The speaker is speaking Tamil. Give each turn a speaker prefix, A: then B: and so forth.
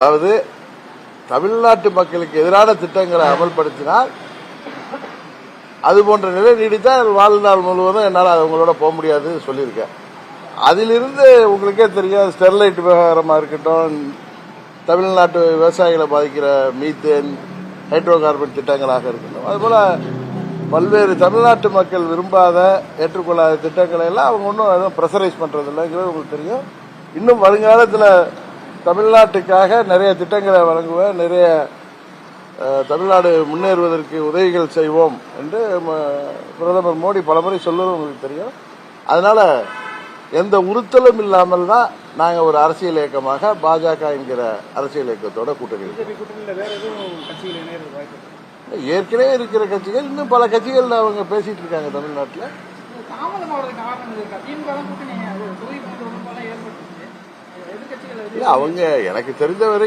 A: அதாவது தமிழ்நாட்டு மக்களுக்கு எதிரான திட்டங்களை அமல்படுத்தினால் அது போன்ற நிலை நீடித்தால் வாழ்நாள் முழுவதும் என்னால் அவங்களோட போக முடியாது சொல்லியிருக்கேன். அதிலிருந்து உங்களுக்கே தெரியும், ஸ்டெர்லைட் விவகாரமாக இருக்கட்டும், தமிழ்நாட்டு விவசாயிகளை பாதிக்கிற மீத்தேன், ஹைட்ரோ கார்பன் திட்டங்களாக இருக்கட்டும், அதுபோல் பல்வேறு தமிழ்நாட்டு மக்கள் விரும்பாத ஏற்றுக்கொள்ளாத திட்டங்களை எல்லாம் அவங்க ஒன்றும் எதுவும் ப்ரெஷரைஸ் பண்ணுறது இல்லைங்கிறது உங்களுக்கு தெரியும். இன்னும் வருங்காலத்தில் தமிழ்நாட்டுக்காக நிறைய திட்டங்களை வழங்குவேன், நிறைய தமிழ்நாடு முன்னேறுவதற்கு உதவிகள் செய்வோம் என்று பிரதமர் மோடி பலமுறை சொல்வது உங்களுக்கு தெரியும். அதனால எந்த உறுத்தலும் இல்லாமல் தான் நாங்கள் ஒரு அரசியல் இயக்கமாக பாஜக என்கிற அரசியல் இயக்கத்தோட கூட்டணி. ஏற்கனவே இருக்கிற கட்சிகள் இன்னும் பல கட்சிகள் அவங்க பேசிட்டு இருக்காங்க தமிழ்நாட்டில். அவங்க எனக்கு தெரிந்தவரை